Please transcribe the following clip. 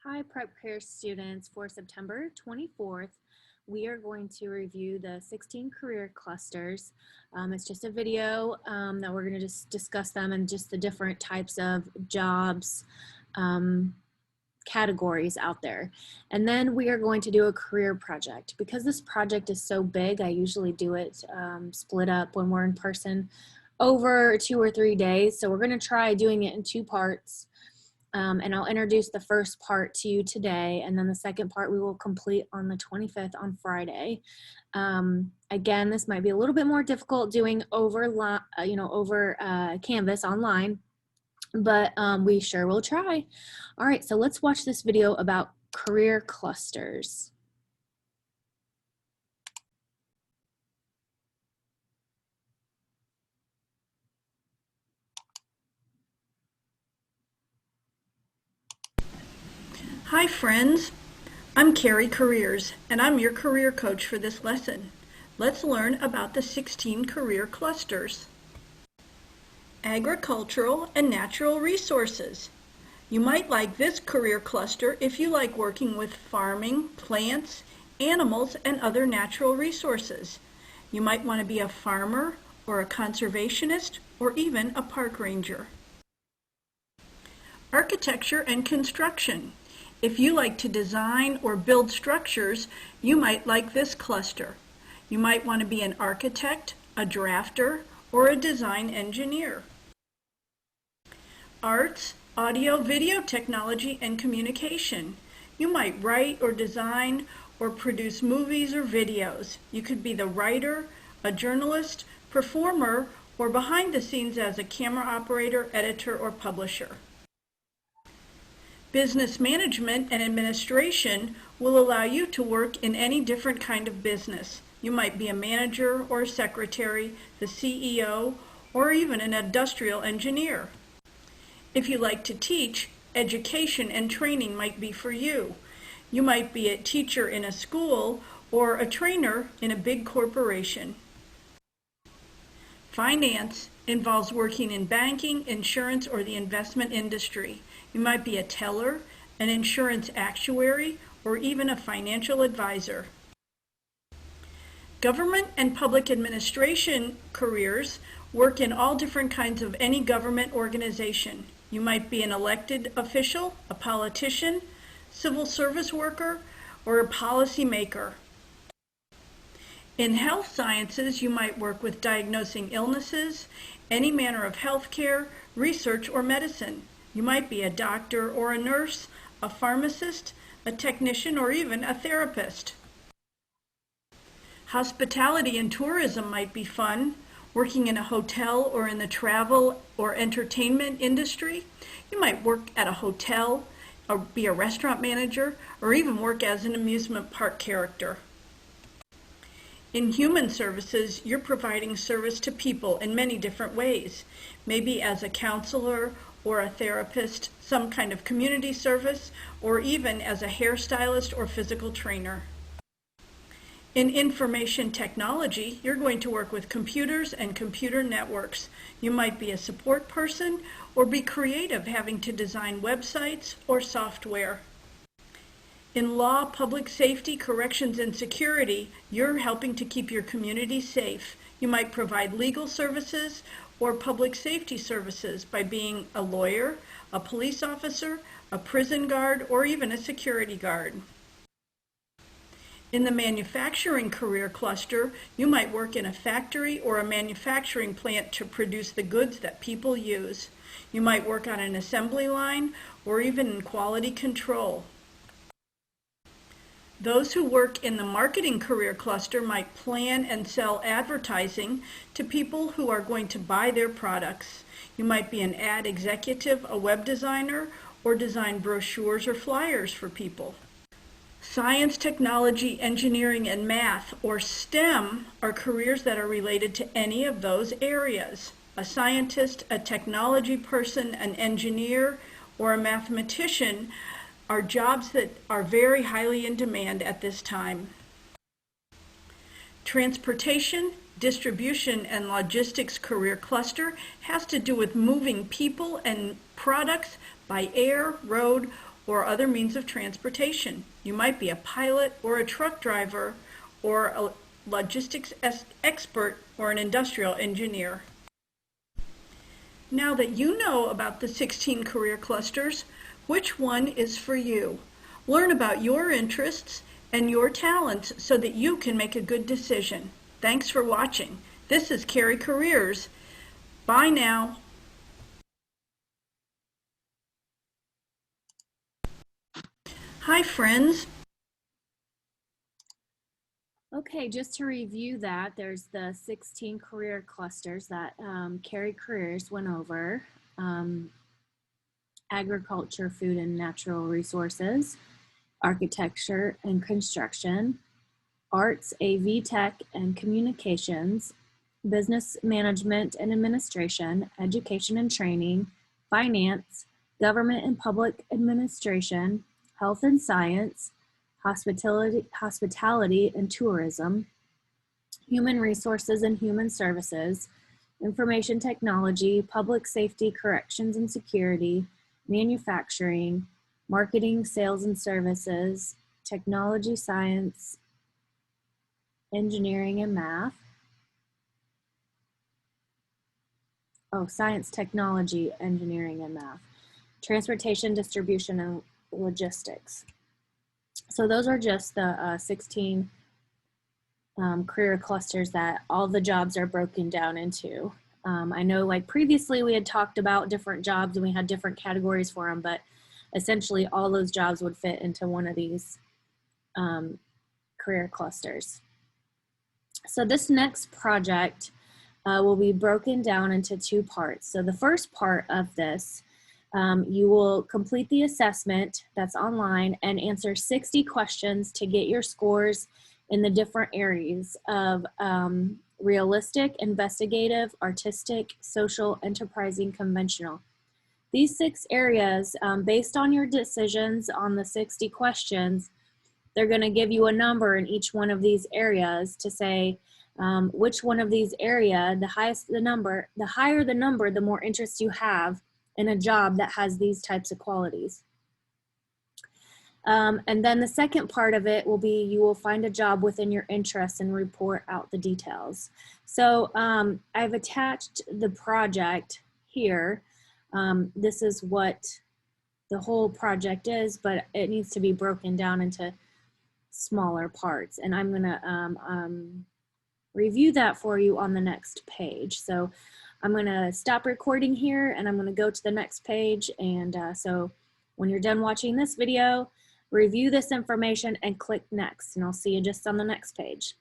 Hi, Prep Career students. For September 24th, we are going to review the 16 career clusters. It's just a video that we're going to just discuss them and just the different types of jobs categories out there. And then we are going to do a career project. Because this project is so big, I usually do it split up when we're in person over 2 or 3 days. So we're going to try doing it in 2 parts. And I'll introduce the first part to you today, and then the second part we will complete on the 25th on Friday. Again, this might be a little bit more difficult doing over Canvas online, but we sure will try. All right, so let's watch this video about career clusters. Hi friends, I'm Carrie Careers and I'm your career coach for this lesson. Let's learn about the 16 career clusters. Agricultural and natural resources. You might like this career cluster if you like working with farming, plants, animals, and other natural resources. You might want to be a farmer or a conservationist or even a park ranger. Architecture and construction. If you like to design or build structures, you might like this cluster. You might want to be an architect, a drafter, or a design engineer. Arts, audio, video technology, and communication. You might write or design or produce movies or videos. You could be the writer, a journalist, performer, or behind the scenes as a camera operator, editor, or publisher. Business management and administration will allow you to work in any different kind of business. You might be a manager or a secretary, the CEO, or even an industrial engineer. If you like to teach, education and training might be for you. You might be a teacher in a school or a trainer in a big corporation. Finance involves working in banking, insurance, or the investment industry. You might be a teller, an insurance actuary, or even a financial advisor. Government and public administration careers work in all different kinds of any government organization. You might be an elected official, a politician, civil service worker, or a policymaker. In health sciences, you might work with diagnosing illnesses, any manner of health care, research, or medicine. You might be a doctor or a nurse, a pharmacist, a technician, or even a therapist. Hospitality and tourism might be fun. Working in a hotel or in the travel or entertainment industry. You might work at a hotel or be a restaurant manager or even work as an amusement park character. In human services, you're providing service to people in many different ways, maybe as a counselor or a therapist, some kind of community service, or even as a hairstylist or physical trainer. In information technology, you're going to work with computers and computer networks. You might be a support person or be creative, having to design websites or software. In law, public safety, corrections, and security, you're helping to keep your community safe. You might provide legal services or public safety services by being a lawyer, a police officer, a prison guard, or even a security guard. In the manufacturing career cluster, you might work in a factory or a manufacturing plant to produce the goods that people use. You might work on an assembly line or even in quality control. Those who work in the marketing career cluster might plan and sell advertising to people who are going to buy their products. You might be an ad executive, a web designer, or design brochures or flyers for people. Science, technology, engineering, and math, or STEM, are careers that are related to any of those areas. A scientist, a technology person, an engineer, or a mathematician are jobs that are very highly in demand at this time. Transportation, distribution, and logistics career cluster has to do with moving people and products by air, road, or other means of transportation. You might be a pilot or a truck driver or a logistics expert or an industrial engineer. Now that you know about the 16 career clusters, which one is for you? Learn about your interests and your talents so that you can make a good decision. Thanks for watching. This is Carrie Careers. Bye now. Hi, friends. Okay, just to review that, there's the 16 career clusters that Carrie Careers went over. Agriculture, food and natural resources, architecture and construction, arts, AV tech and communications, business management and administration, education and training, finance, government and public administration, health and science, hospitality and tourism, human resources and human services, information technology, public safety, corrections and security, manufacturing, marketing, sales and services, technology, science, engineering and math. Oh, science, technology, engineering and math, transportation, distribution, and logistics. So those are just the 16 career clusters that all the jobs are broken down into. I know like previously we had talked about different jobs and we had different categories for them, but essentially all those jobs would fit into one of these career clusters. So this next project will be broken down into two parts. So the first part of this, you will complete the assessment that's online and answer 60 questions to get your scores in the different areas of realistic, investigative, artistic, social, enterprising, conventional. These 6 areas, based on your decisions on the 60 questions, they're going to give you a number in each one of these areas to say which one of these area, the higher the number, the more interest you have in a job that has these types of qualities. And then the second part of it will be you will find a job within your interests and report out the details. So I've attached the project here. This is what the whole project is, but it needs to be broken down into smaller parts. And I'm going to review that for you on the next page. So I'm going to stop recording here and I'm going to go to the next page. And so when you're done watching this video, review this information and click next, and I'll see you just on the next page.